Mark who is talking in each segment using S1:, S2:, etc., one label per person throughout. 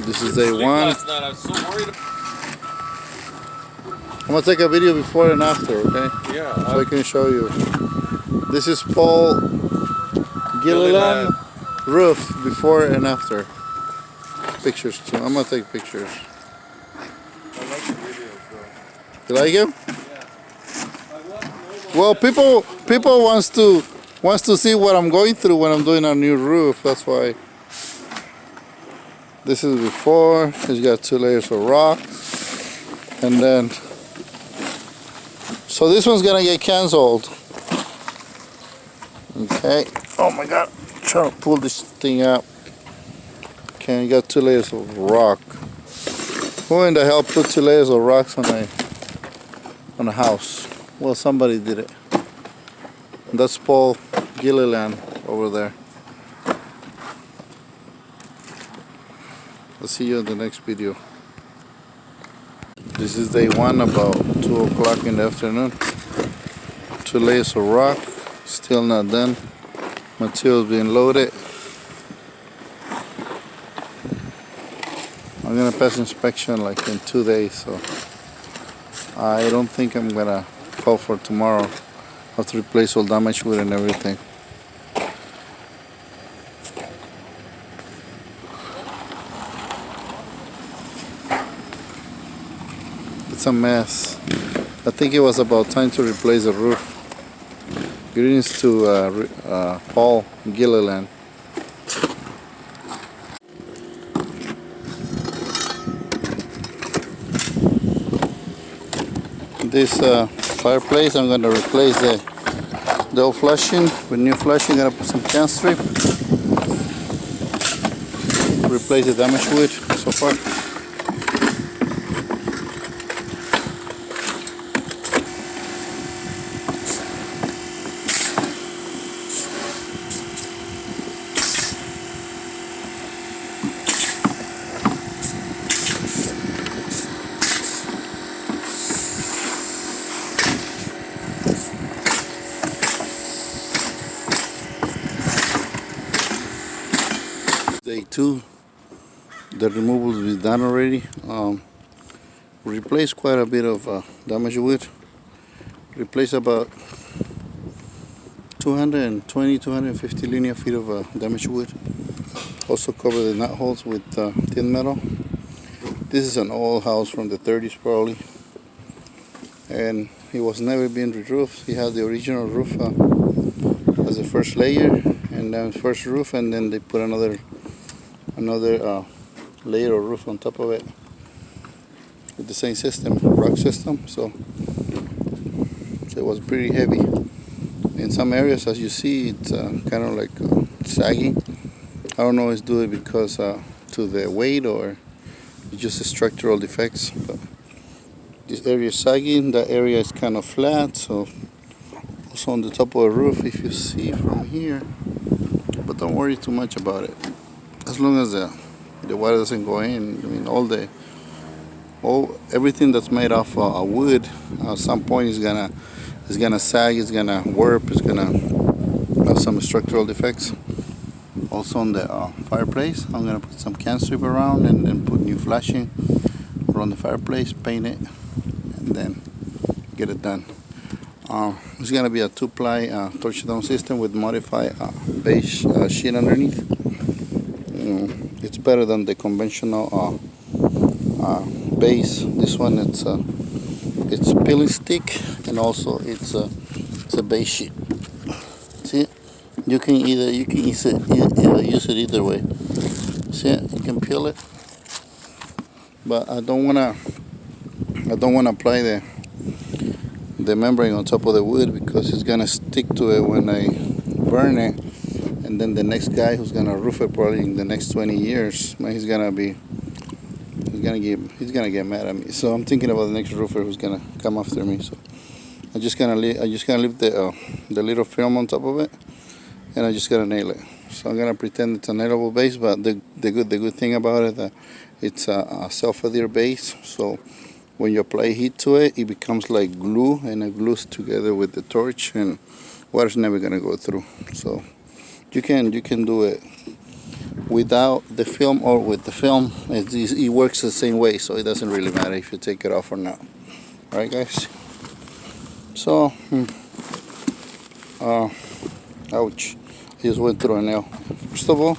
S1: This is day one.
S2: Last night, I was so worried.
S1: I'm gonna take a video before and after, okay?
S2: Yeah.
S1: So I can show you. This is Paul Gilliland roof before and after. Pictures too. I'm gonna take pictures.
S2: I like the videos, bro.
S1: You like him?
S2: Yeah.
S1: Well, people wants to see what I'm going through when I'm doing a new roof. That's why. This is before. It's got 2 layers of rock, and then so this one's gonna get canceled. Okay. Oh my God! I'm trying to pull this thing out. Okay, you got 2 layers of rock. Who in the hell put 2 layers of rocks on a house? Well, somebody did it. And that's Paul Gilliland over there. I'll see you in the next video. This is day one, about 2 o'clock in the afternoon. 2 layers of rock, still not done. Materials being loaded. I'm gonna pass inspection like in 2 days, so I don't think I'm gonna call for tomorrow. I have to replace all damaged wood and everything. It's a mess. I think it was about time to replace the roof. Greetings to Paul Gilliland. This fireplace, I'm going to replace the old flashing with new flashing. I'm going to put some can strip. Replace the damaged wood so far. Day two, the removal is done already. Replaced quite a bit of damaged wood. Replaced about 220, 250 linear feet of damaged wood. Also cover the nut holes with thin metal. This is an old house from the 30s probably, and it was never been re-roofed. He had the original roof as the first layer, and then first roof, and then they put another layer of roof on top of it with the same system, rock system. So it was pretty heavy. In some areas, as you see, it's kind of like sagging. I don't know if it's due because to the weight or it's just the structural defects. But this area is sagging, that area is kind of flat. So also on the top of the roof, if you see from here, but don't worry too much about it. As long as the water doesn't go in, I mean, everything that's made off wood, at some point is gonna sag, it's gonna warp, it's gonna have some structural defects. Also on the fireplace, I'm gonna put some can strip around and then put new flashing around the fireplace, paint it, and then get it done. It's gonna be a 2-ply torch down system with modified beige sheet underneath. It's better than the conventional base. This one, it's peeling stick, and also it's a base sheet. See, you can use it either way. See it? You can peel it, but I don't wanna apply the membrane on top of the wood because it's gonna stick to it when I burn it. And then the next guy who's gonna roof it probably in the next 20 years, man, he's gonna get mad at me. So I'm thinking about the next roofer who's gonna come after me. So I just gonna leave the little film on top of it, and I just gotta nail it. So I'm gonna pretend it's a nailable base, but the good thing about it that it's a self-adhere base. So when you apply heat to it, it becomes like glue, and it glues together with the torch, and water's never gonna go through. So you can do it without the film or with the film, it works the same way, so it doesn't really matter if you take it off or not. Alright guys, so ouch, I just went through a nail. First of all,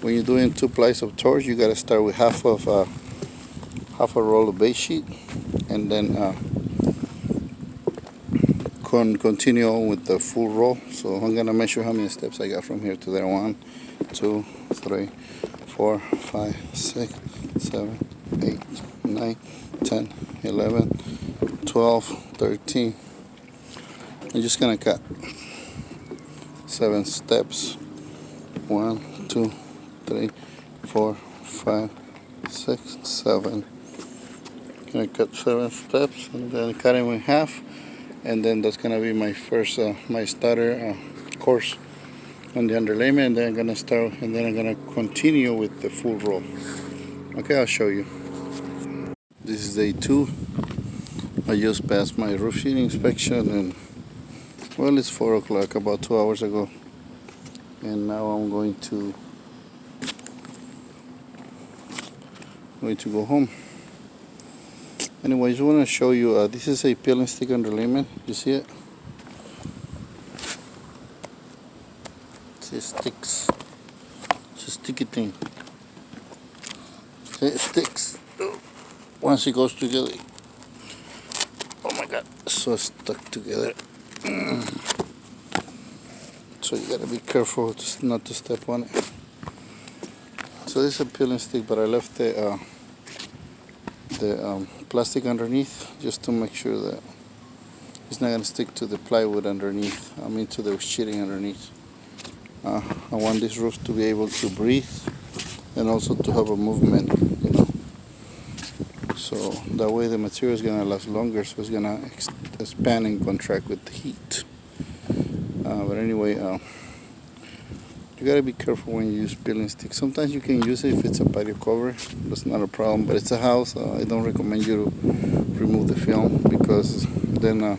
S1: when you're doing 2 plies of torch, you got to start with half a roll of base sheet, and then continue on with the full roll. So I'm gonna measure how many steps I got from here to there. 1, 2, 3, 4, 5, 6, 7, 8, 9, 10, 11, 12, 13. I'm just gonna cut 7 steps. 1, 2, 3, 4, 5, 6, 7. Gonna cut 7 steps and then cut it in half, and then that's gonna be my first my starter course on the underlayment, and then I'm gonna start, and then I'm gonna continue with the full roll. Okay, I'll show you. This is day 2. I just passed my roof sheet inspection, and well, it's 4 o'clock, about 2 hours ago, and now I'm going to go home. Anyway, I just want to show you, this is a peel and stick underlayment. You see it? It sticks. It's a sticky thing. See, it sticks. Once it goes together. Oh my god, it's so stuck together. So you gotta be careful not to step on it. So this is a peel and stick, but I left the plastic underneath just to make sure that it's not going to stick to the plywood underneath, I mean to the sheeting underneath. I want this roof to be able to breathe and also to have a movement, you know, so that way the material is going to last longer, so it's going to expand and contract with the heat. But anyway, you gotta be careful when you use peel and stick. Sometimes you can use it if it's a patio cover, that's not a problem, but it's a house. I don't recommend you to remove the film, because then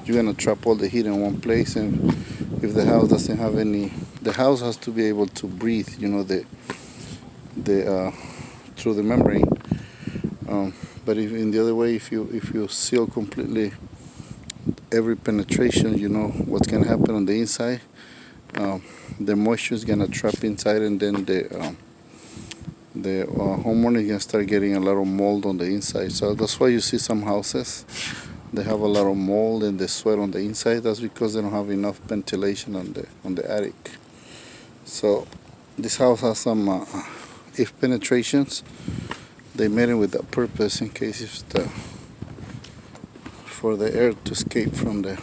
S1: you're gonna trap all the heat in one place, and if the house doesn't have any, the house has to be able to breathe, you know, the through the membrane. But if in the other way, if you seal completely every penetration, you know what's gonna happen on the inside. The moisture is gonna trap inside, and then the homeowner is gonna start getting a lot of mold on the inside. So that's why you see some houses, they have a lot of mold and the sweat on the inside. That's because they don't have enough ventilation on the attic. So this house has some if penetrations. They made it with that purpose, in case if for the air to escape from there.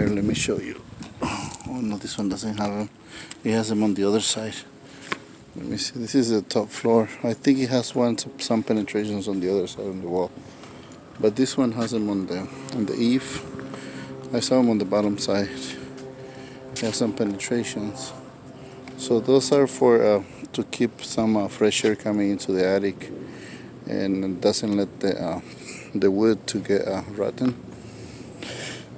S1: Let me show you. Oh no, this one doesn't have them. It has them on the other side. Let me see. This is the top floor. I think it has some penetrations on the other side on the wall, but this one has them on the eave. I saw them on the bottom side. It has some penetrations. So those are for to keep some fresh air coming into the attic, and doesn't let the wood to get rotten.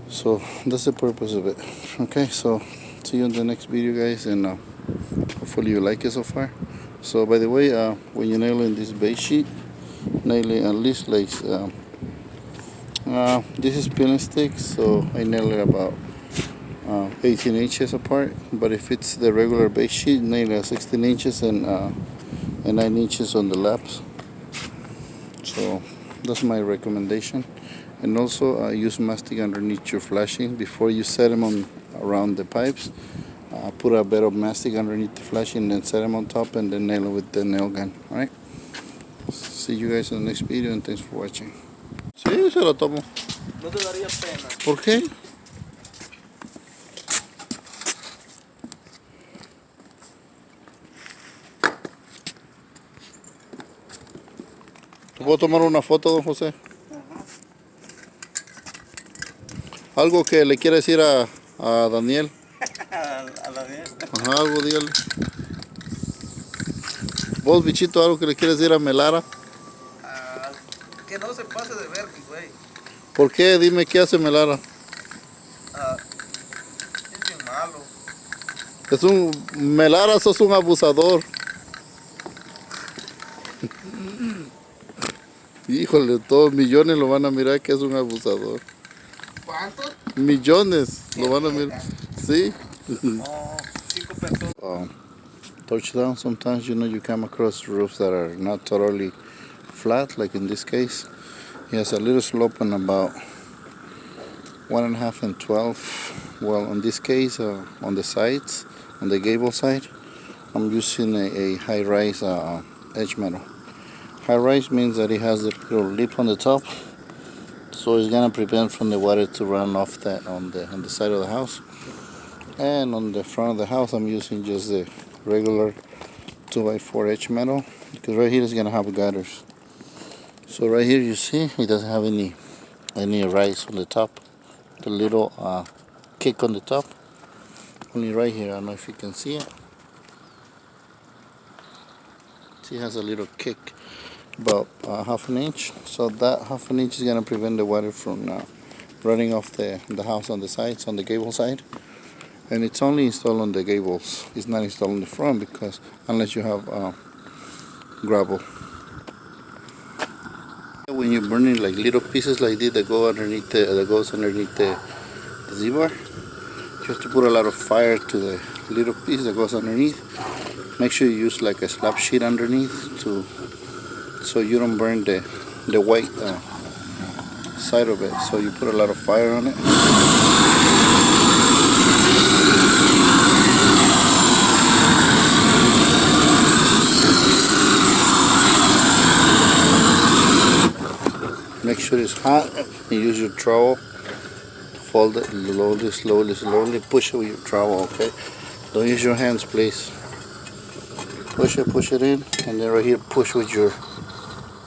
S1: So that's the purpose of it. Okay, so see you in the next video, guys, and hopefully you like it so far. So by the way, when you nail in this base sheet, nail it at least like this is peel and stick, so I nail it about 18 inches apart. But if it's the regular base sheet, nail it 16 inches and 9 inches on the laps. So that's my recommendation. And also use mastic underneath your flashing before you set them on around the pipes. Put a bit of mastic underneath the flashing, and then set them on top, and then nail it with the nail gun. Alright, see you guys in the next video, and thanks for watching. Sí, se lo tomo.
S2: No te daría pena.
S1: ¿Por qué? ¿Te puedo tomar una foto, don José? Algo que le quiera decir a Daniel.
S2: A Daniel.
S1: Ajá, algo, dígale. Vos, bichito, algo que le quieres decir a Melara.
S2: Que no se pase de ver, güey.
S1: ¿Por qué? Dime, ¿qué hace Melara?
S2: Es bien malo.
S1: Es un Melara, sos un abusador. Híjole, todos millones lo van a mirar que es un abusador.
S2: ¿Cuántos?
S1: Millones lo van a mirar. Sí.
S2: Oh, 5 personas.
S1: Touchdown, sometimes you come across roofs that are not totally flat, like in this case. It has a little slope on about 1.5 and 12. Well, in this case, on the sides, on the gable side, I'm using a high-rise edge metal. High-rise means that it has a little lip on the top, so it's gonna prevent from the water to run off that on the side of the house. And on the front of the house, I'm using just the regular 2x4 edge metal, because right here is gonna have gutters. So right here you see it doesn't have any rise on the top, the little kick on the top. Only right here, I don't know if you can see it. See, it has a little kick, about half an inch. So that half an inch is gonna prevent the water from running off the house on the sides, on the gable side. And it's only installed on the gables. It's not installed in the front, because unless you have gravel. When you're burning like little pieces like this that go underneath that goes underneath the Z-bar, you have to put a lot of fire to the little piece that goes underneath. Make sure you use like a slab sheet underneath so you don't burn the white side of it. So you put a lot of fire on it. Make sure it's hot. You use your trowel. Fold it slowly. Push it with your trowel, okay? Don't use your hands, please. Push it in, and then right here, push with your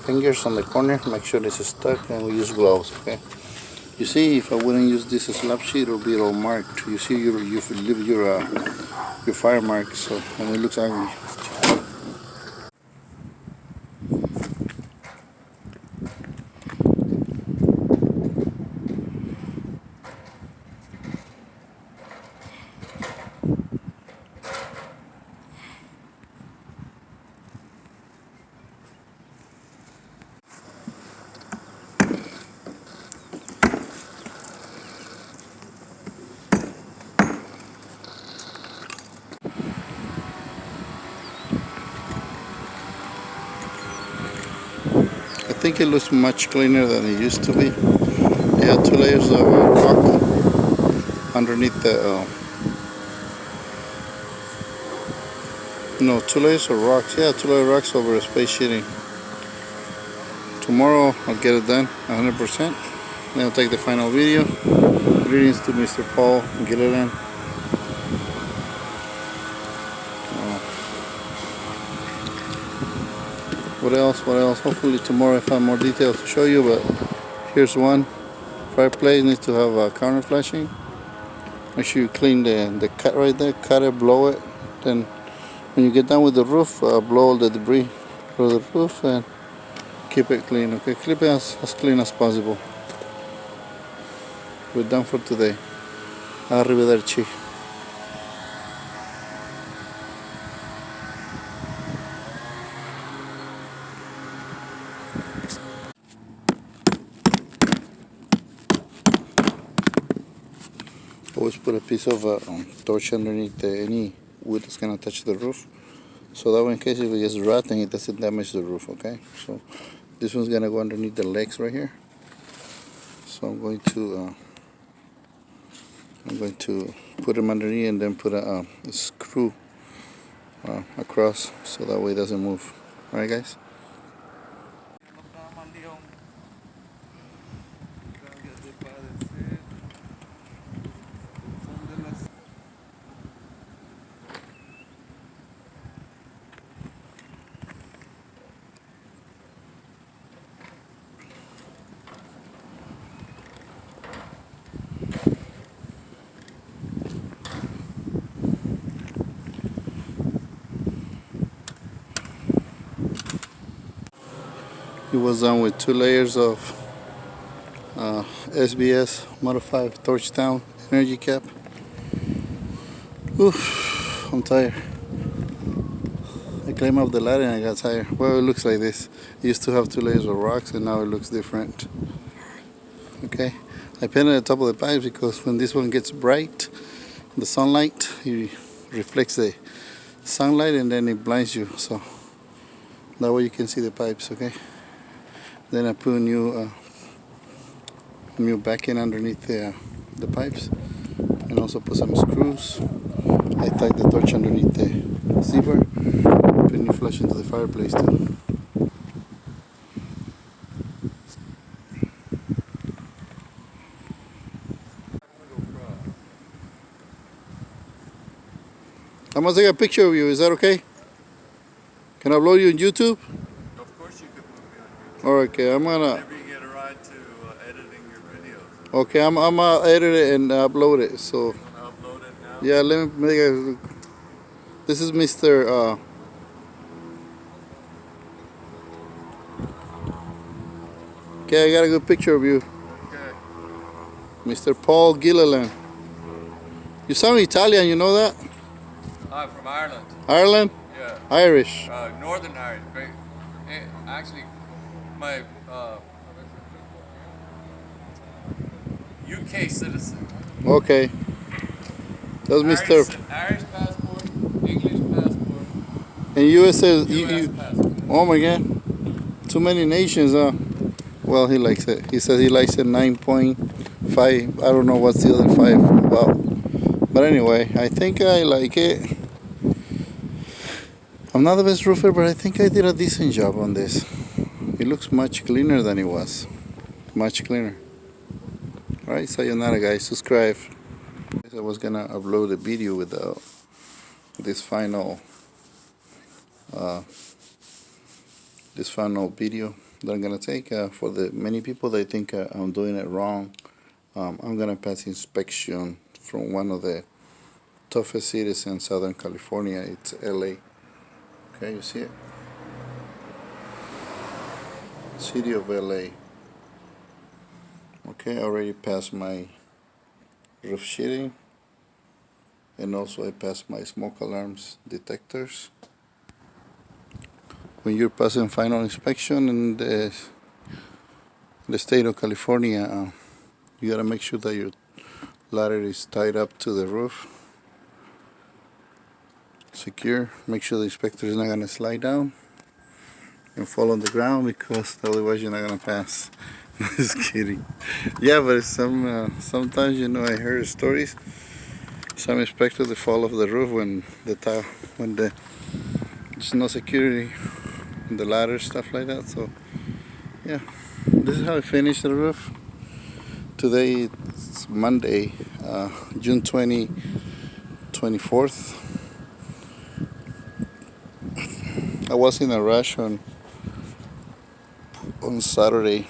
S1: fingers on the corner. Make sure this is stuck, and we use gloves, okay? You see, if I wouldn't use this slab sheet, it'll be all marked. You see, you leave your fire marks, so and it looks ugly. I think it looks much cleaner than it used to be. It had 2 layers of rock underneath the 2 layers of rocks. Yeah, 2 layers of rocks over a space sheeting. Tomorrow I'll get it done 100%. Then I'll take the final video. Greetings to Mr. Paul Gilliland. What else? Hopefully tomorrow I find more details to show you, but here's one. Fireplace needs to have a counter flashing. Make sure you clean the cut right there, cut it, blow it. Then when you get done with the roof, blow all the debris from the roof and keep it clean, okay? Keep it as clean as possible. We're done for today. Arrivederci. Always put a piece of torch underneath any wood that's going to touch the roof, so that way in case if it gets rotten it doesn't damage the roof, okay? So this one's going to go underneath the legs right here, so I'm going to put them underneath and then put a screw across so that way it doesn't move. Alright guys? It was done with 2 layers of SBS modified torch down energy cap. Oof. I'm tired. I climbed up the ladder and I got tired. Well, it looks like this. It used to have 2 layers of rocks and now it looks different. Okay, I painted the top of the pipes because when this one gets bright, the sunlight, it reflects the sunlight and then it blinds you. So that way you can see the pipes. Okay. Then I put a new backing underneath the pipes and also put some screws. I tied the torch underneath the zipper. Put new flush into the fireplace too. I'm gonna take a picture of you, is that okay? Can I upload you on YouTube?
S3: Of course you could put me on YouTube.
S1: Okay, I'm gonna.
S3: Whenever you get a ride to editing your videos.
S1: Okay, I'm gonna edit it and upload it. So
S3: You want to upload it now?
S1: yeah, let me make a. This is Mr. Okay, I got a good picture of you,
S3: Okay.
S1: Mr. Paul Gilliland. You sound Italian, you know that?
S3: I'm from Ireland.
S1: Ireland?
S3: Yeah.
S1: Irish.
S3: Northern Irish. Actually, my UK citizen.
S1: Okay. That's Mr.
S3: Irish passport, English passport,
S1: And US says
S3: US passport.
S1: oh my God, too many nations, huh? Well, he likes it. He says he likes it 9.5. I don't know what's the other 5 about. But anyway, I think I like it. I'm not the best roofer, but I think I did a decent job on this. It looks much cleaner than it was. Much cleaner. Alright, sayonara guys, subscribe. I was gonna upload a video with this final video that I'm gonna take for the many people that think I'm doing it wrong. I'm gonna pass inspection from one of the toughest cities in Southern California. It's LA. Okay, you see it? City of LA. Okay, I already passed my roof sheeting and also I passed my smoke alarms detectors. When you're passing final inspection in the state of California, you gotta make sure that your ladder is tied up to the roof, secure. Make sure the inspector is not gonna slide down and fall on the ground because otherwise you're not gonna pass. Just kidding. Yeah, but sometimes I heard stories. Some inspectors they fall off the roof when there's no security in the ladder, stuff like that. So yeah, this is how I finished the roof. Today it's Monday, June 24th. I was in a rush on Saturday.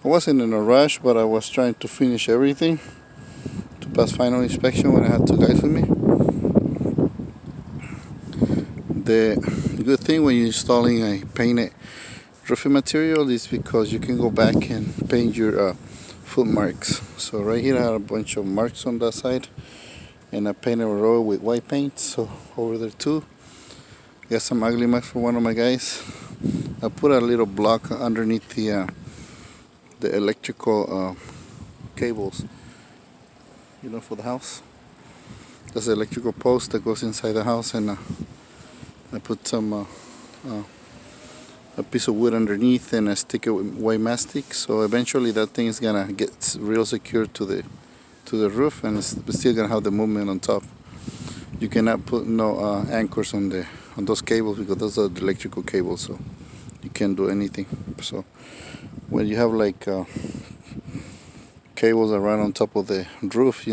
S1: I wasn't in a rush, but I was trying to finish everything to pass final inspection when I had 2 guys with me. The good thing when you're installing a painted roofing material is because you can go back and paint your foot marks. So right here I had a bunch of marks on that side and I painted a row with white paint. So over there too, got some ugly marks for one of my guys. I put a little block underneath the electrical cables, for the house. There's an electrical post that goes inside the house, and I put some a piece of wood underneath and I stick it with white mastic. So eventually that thing is gonna get real secure to the roof, and it's still gonna have the movement on top. You cannot put no anchors on those cables because those are the electrical cables, so you can't do anything. So when you have like cables that run on top of the roof,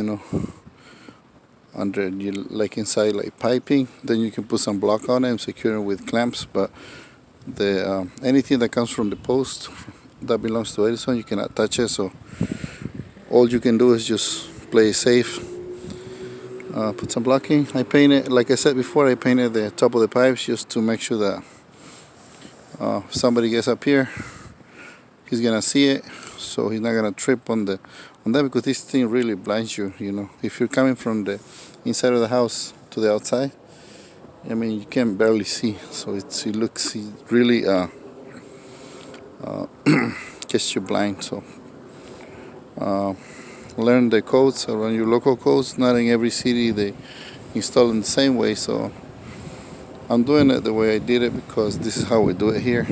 S1: like inside like piping, then you can put some block on it and secure it with clamps. But the anything that comes from the post that belongs to Edison, you cannot touch it. So all you can do is just play it safe. Put some blocking. I painted, like I said before, I painted the top of the pipes just to make sure that if somebody gets up here, he's gonna see it, so he's not gonna trip on that, because this thing really blinds you. If you're coming from the inside of the house to the outside. I mean, you can barely see, so it really gets you blind. So learn the codes around your local codes. Not in every city they install in the same way, so I'm doing it the way I did it because this is how we do it here.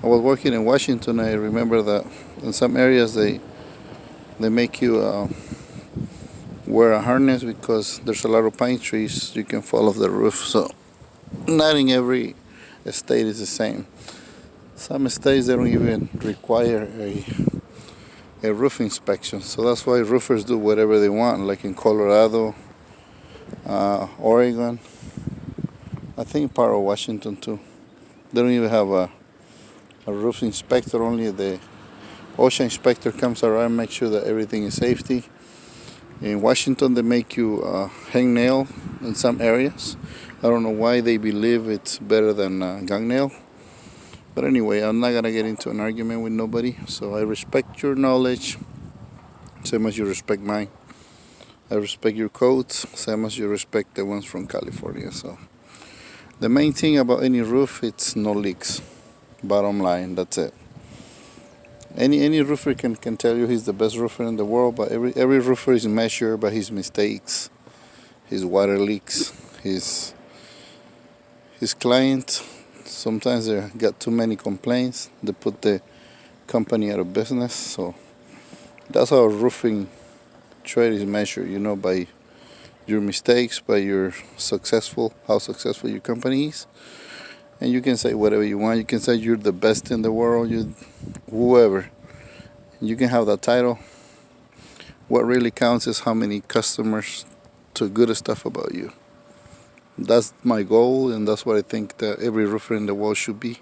S1: I was working in Washington. I remember that in some areas they make you wear a harness because there's a lot of pine trees. You can fall off the roof. So not in every state is the same. Some states they don't even require a roof inspection. So that's why roofers do whatever they want. Like in Colorado, Oregon, I think part of Washington too. They don't even have a roof inspector. Only the OSHA inspector comes around and makes sure that everything is safety. In Washington, they make you hang nail in some areas. I don't know why they believe it's better than gang nail. But anyway, I'm not going to get into an argument with nobody. So I respect your knowledge, same as you respect mine. I respect your codes, same as you respect the ones from California. So the main thing about any roof, it's no leaks. Bottom line, that's it. Any roofer can tell you he's the best roofer in the world, but every roofer is measured by his mistakes, his water leaks, his client. Sometimes they got too many complaints. They put the company out of business. So that's how roofing trade is measured, by your mistakes, by how successful your company is. And you can say whatever you want. You can say you're the best in the world, whoever. You can have that title. What really counts is how many customers took good stuff about you. That's my goal, and that's what I think that every roofer in the world should be.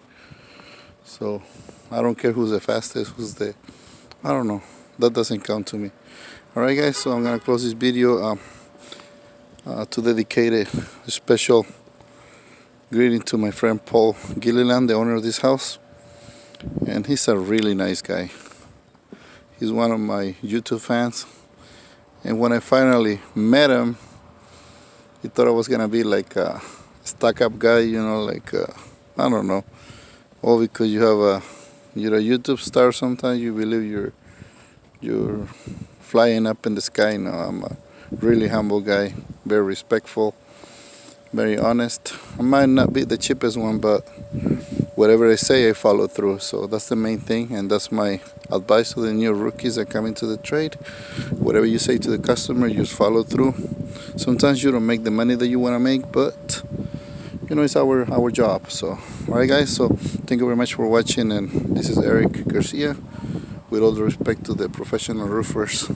S1: So I don't care who's the fastest, I don't know. That doesn't count to me. All right, guys, so I'm going to close this video to dedicate a special greeting to my friend Paul Gilliland, the owner of this house. And he's a really nice guy. He's one of my YouTube fans. And when I finally met him, he thought I was going to be like a stuck-up guy, I don't know. All because you're a YouTube star. Sometimes you believe you're flying up in the sky. No, I'm a really humble guy, very respectful, very honest. I might not be the cheapest one, but whatever I say, I follow through. So that's the main thing, and that's my advice to the new rookies that come into the trade. Whatever you say to the customer, you just follow through. Sometimes you don't make the money that you want to make, but it's our job. So, all right, guys. So thank you very much for watching, and this is Eric Garcia. With all the respect to the professional roofers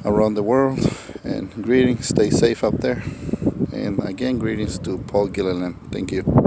S1: around the world, and greetings. Stay safe up there. And again, greetings to Paul Gilliland. Thank you.